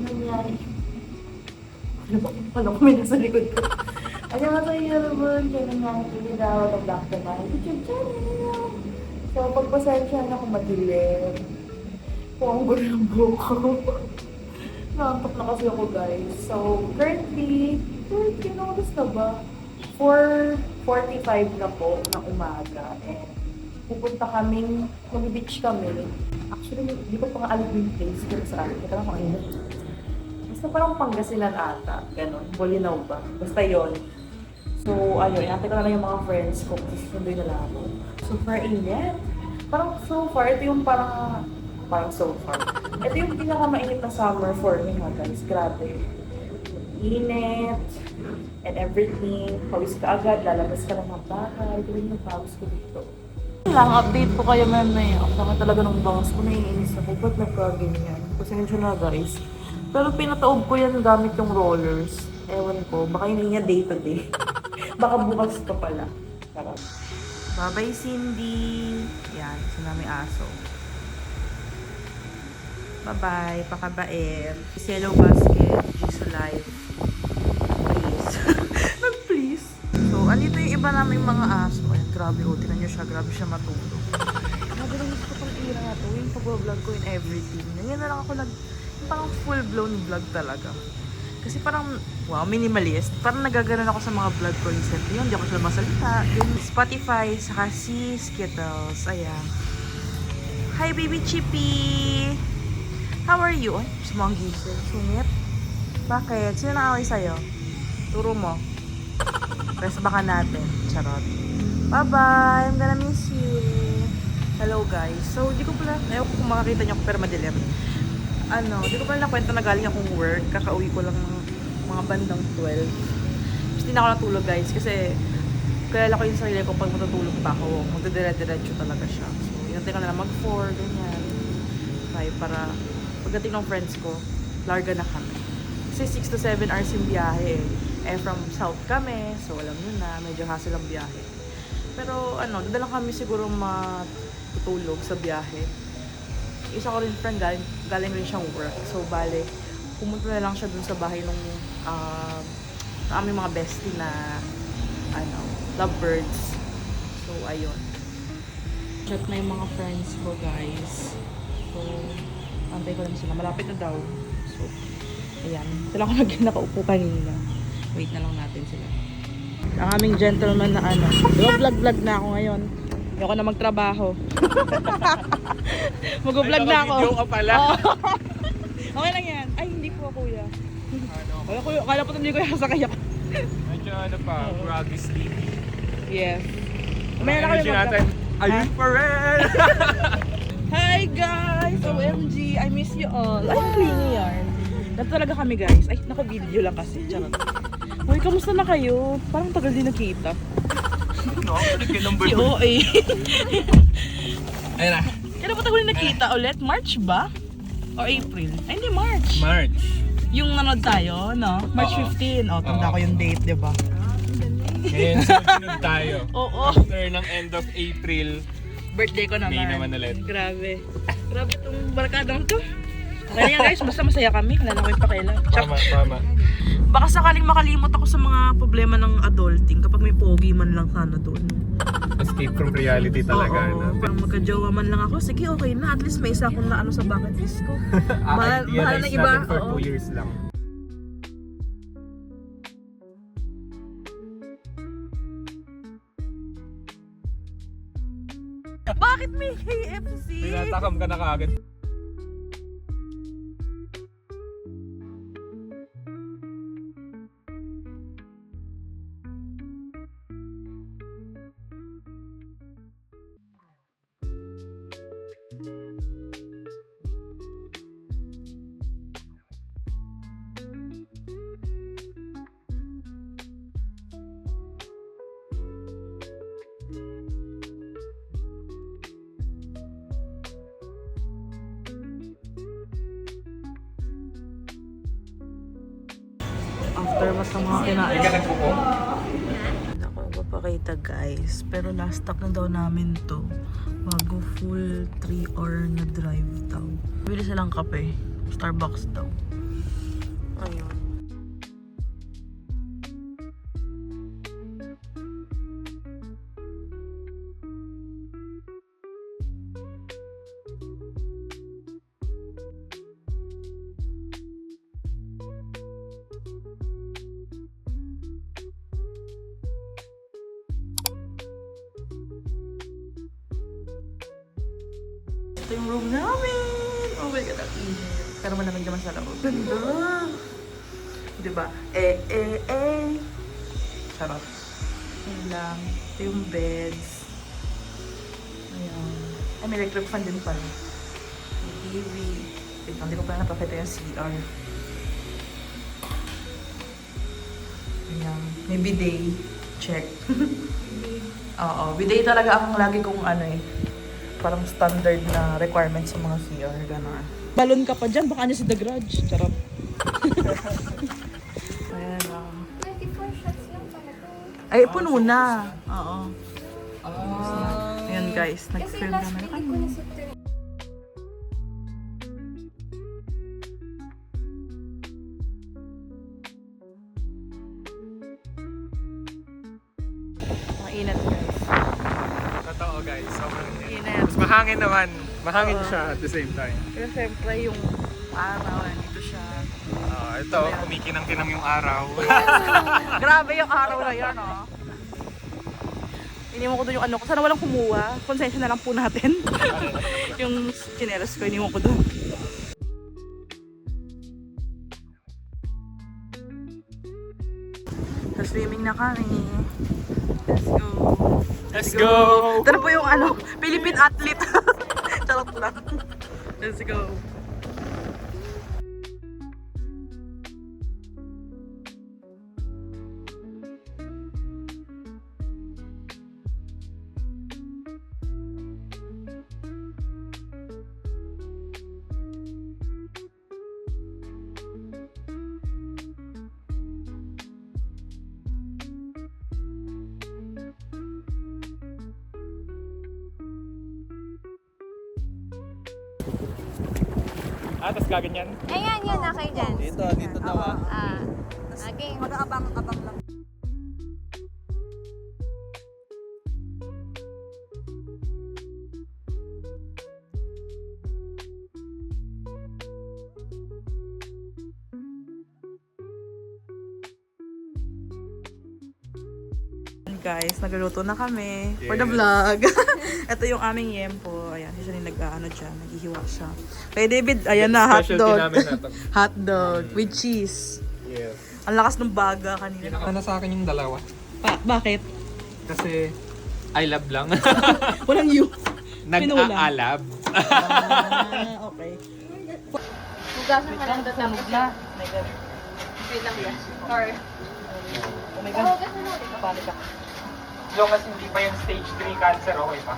nangyari. Alam ko may nasa likod ko. Annyeonghaseyo 여러분. nangyari daw ng Black to My YouTube channel. So, pagpasensya na kung madilim. Kung ang gulo ng buhok ko. Naantok na kasi ako, guys. So, currently, kinotis na ba? 4:45 na po ng umaga. And pupunta kaming, mag-beach kami. Actually, hindi ko pa nga alam yung place pero sa akin. Ito lang kung ano. Basta parang Pangasinan ata. Ganon. Bolinao ba? Basta yon. So, ayun. Inatay ko na lang yung mga friends ko kasi sundoy na lang ako. Super init. Parang so far, ito yung parang so far. Ito yung pinakamainit na summer for me, ha, guys. Grabe. Init and everything. Pawis ka agad, lalabas ka lang ng bahay. Ito yung pawis ko dito. Lang, update po kayo mamaya. Ang dami talaga ng bangs ko. Naiinis ako. Ba't nagkaganyan? Pasensya na, guys. Pero pinataob ko yan gamit yung rollers. Ewan ko. Baka yun niya day to day. Baka bukas pa pala. Tara. Bye-bye, Cindy. Yan, sila may aso. Bye-bye, pakabait. Yellow basket, Jesus life. Please. Nag-please. So, andito yung iba namin mga aso. Ayan, grabe, tinan nyo siya. Grabe siya matulog. Grabe lang gusto ko pang ira na to. Yung pag-vlog ko and everything. Ngayon na lang ako parang full-blown vlog talaga. Kasi parang, wow, minimalist. Parang nagaganon ako sa mga vlog ko recently. Hindi ako siya masalita. Yung Spotify, saka si Skittles. Ayan. Hi, baby Chippy! How are you? Ay, sumang gising. Sungit. Bakit? Sino nang-away sa'yo? Turo mo. Press baka natin. Charot. Bye-bye! I'm gonna miss you. Hello, guys. So, di ko pala, ayaw ko kung makakita niyo ako pero madilim. Di ko pala nakwento na galing akong work. Kakauwi ko lang mga bandang 12. Tapos hindi na ako natulog, guys. Kasi, kilala ko yung sarili ko pag matutulog pa ako. Magdadire-diretso talaga siya. So, inantay ko na lang mag-4, ganyan. 5 para pagdating ng friends ko, larga na kami. Kasi 6 to 7 hours yung biyahe eh. From south kami, so alam nyo na, medyo hassle ang biyahe. Pero dadala kami siguro matutulog sa biyahe. Isa ko rin friend, galing rin siyang work. So bale, pumunta na lang siya dun sa bahay nung aming mga bestie na lovebirds. So ayun. Chat na yung mga friends ko, guys. So, antay ko lang sila. Malapit na daw. So, ayan. Sila ko nakaupo kanina. Wait na lang natin sila. Ang aming gentleman na vlog na ako ngayon. Ayoko na magtrabaho. Mag-vlog na ako. Video ka pala. Okay lang yan. Ay, hindi po, kuya. Kala po hindi ko yung sakay ako. Medyo groggy sleepy. Yes. May energy natin. Ayun pa rin! Hi guys! OMG! I miss you all. Ay, clingy yarn. Ganito talaga kami, guys. Ay, naka-video lang kasi. Charot. Uy, kamusta na kayo? Parang tagal din nakita. No, nagkinumber Si OA. Ayun na. Kailan pa tagal din nakita ulit? March ba? O April? Ay, hindi, March. March. Yung nanood tayo, no? March 15. O, tanda ko yung date, di ba? Ngayon, sunod tayo. Oo. After ng end of April, Birthday ko naman. May naman ulit. Grabe. Grabe itong barkadang to. Kaya yan, guys, basta masaya kami. Wala na ko yung pakialam. Tama. Baka sakaling makalimot ako sa mga problema ng adulting kapag may pogi man lang sana doon. Escape from reality talaga. Oo, parang magka-jowa man lang ako. Sige, okay na. At least may isa akong na sa bucket list ko. Mahal na iba. Natin for 2 years lang. Bakit may KFC? May natakam ka na kaagad. Aftermath ng mga kinain. Hindi ka nagbuko? Ako, papakita guys. Pero last stop na daw namin to. Bago full 3 hour na drive daw. Bili silang kape. Starbucks daw. Ayun. Ito yung room namin. Oh my God, ang init. Pero malamig naman sa loob. Ganda. Diba? Charot. Yun lang. Ito yung beds. Ayan. Ay, may electric fan din pala. May TV. Wait, hindi ko pala napakita yung CR. Ayan. May bidet. Check. Oo, bidet talaga ang lagi kong ano eh. Parang standard na requirement sa mga CR, gano'n. Balon ka pa dyan, baka niya si The Grudge. Charot. Ayan lang. 24 shots lang pala to. Ay, puno na. Oo. Ayan guys, Kasi nag-film last naman week ko kami. na sa Mainat guys. Totoo guys, sobrang Init. Mas mahangin naman. Mahangin Oo. siya at the same time. Pero syempre yung araw, nandito siya. Ito, kumikinang-kinang yung araw. Grabe yung araw na yun, oh. Iniwan ko doon yung ano ko. Sana walang kumuha. Konsensya na lang po natin. Yung chinelas ko, iniwan ko doon. Sa swimming na kami. Let's go. Let's go! Ito na po yung ano, Philippine athlete. Charot lang. Let's go. Tapos gaganyan. Ayan, yan, okay dyan. Dito daw Okay. Mag-aabang-abang lang. Guys, nagluluto na kami for the Yes. vlog. Ito yung aming yempo. Ayan, siya yung nag-ano dyan, naghihiwa siya. Kay David, ayan na, Specialty hotdog. namin na to. Hotdog with cheese. Yes. Ang lakas ng baga kanina. Ano sa akin yung dalawa? Bakit? Kasi I love lang. Walang you. Nag-aalab. Okay. Hugasan ka lang doon. Sunog na. My God. Wait lang yan. Sorry. Oh my God. Hugasan mo. Panik ka. Yung kasi hindi pa yung stage 3 cancer, okay pa.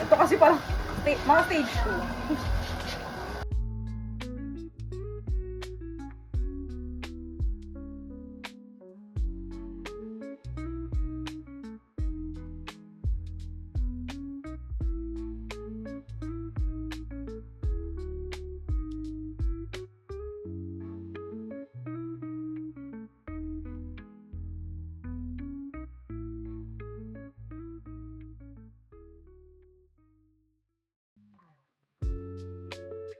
Ito kasi parang mga stage 2.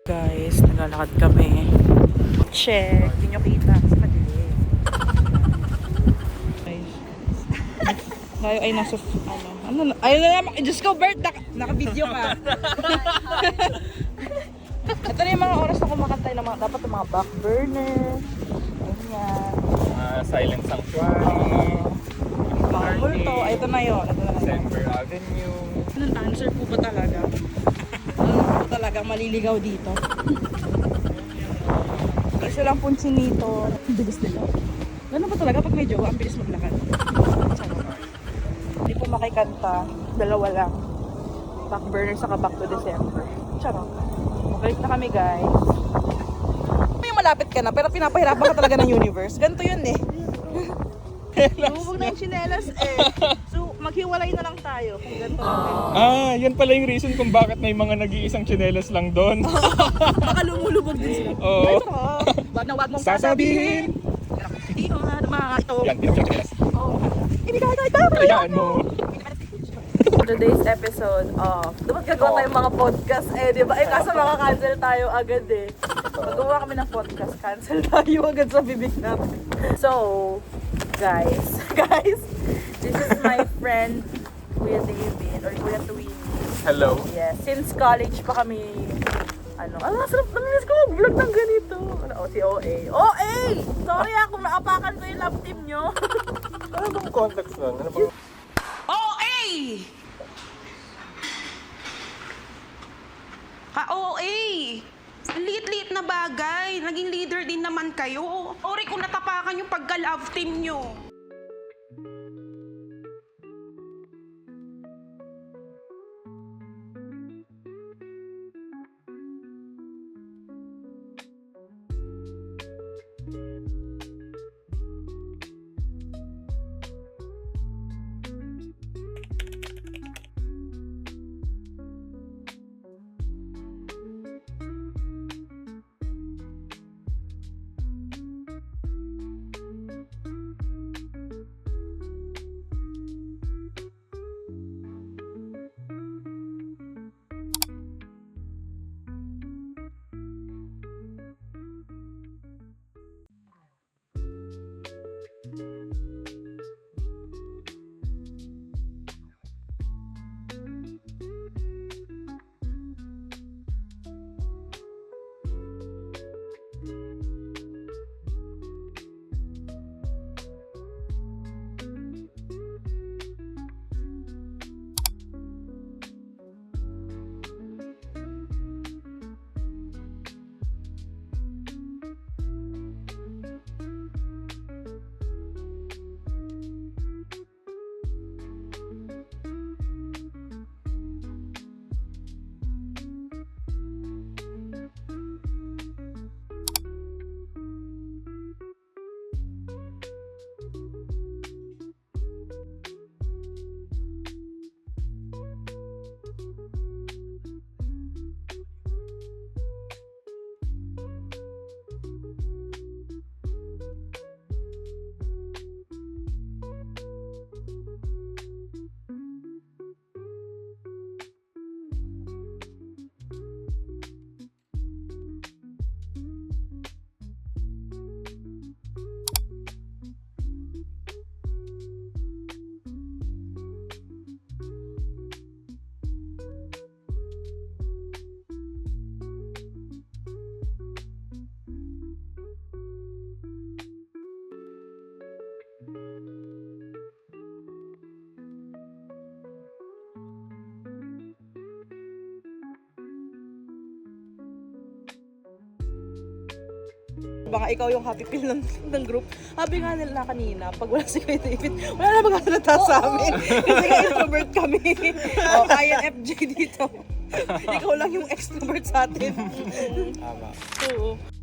Guys, naglalakad kami. Check. Hindi nyo kita. Sa madilim. Guys. Tayo ay nasa, ayun na naman. Diyos ko, Bert, naka-video ka. Ito na yung mga oras na kumakantay ng mga, dapat yung mga back burner. Ganyan. Silent Sanctuary. Mga multo. Ay, ito na yun. Ito na yun. December Avenue. Anong dancer po ba talaga? Ano po talaga maliligaw dito? Isa lang pong chinito. Ang bilis nila. Ganun ba talaga pag may jowa? Ang bilis maglakad. Charot. Hindi po makikanta. Dalawa lang. Back burner saka back to December. Charot. Balik na kami guys. May malapit ka na pero pinapahirapan ka talaga ng universe. Ganito yun eh. Huwag na yung chinelas eh. So, maghiwalay na lang tayo kung ganito. Yan pala yung reason kung bakit may mga nag-iisang tsinelas lang doon. Baka lumulubog din sila. Oo. Ay, sarap. na wag mong Sasabihin. Hindi ko na mga ito. Yan, pinag-check. Hindi ka ito. Kayaan mo. Today's episode of dapat gagawa tayong mga podcast di ba? Kaso makakancel tayo agad Magawa kami ng podcast, cancel tayo agad sa bibig natin. So, guys, this is my friend Kuya David or Kuya Twinnie. Hello. Yes, since college pa kami sarap namiss ko mag-vlog ng ganito. Si OA. OA! Sorry kung naapakan ko yung love team nyo. Ano bang context nun? Ano bang... OA! Ka-OA! Ang liit-liit na bagay. Naging leader din naman kayo. Sorry kung natapakan yung pagka-love team nyo. Baka ikaw yung happy pill ng group. Sabi nga nila kanina, pag wala si Kuya David, wala na magkasalita sa amin. Kasi nga introvert kami. INFJ dito. Ikaw lang yung extrovert sa atin. Tama. Oo.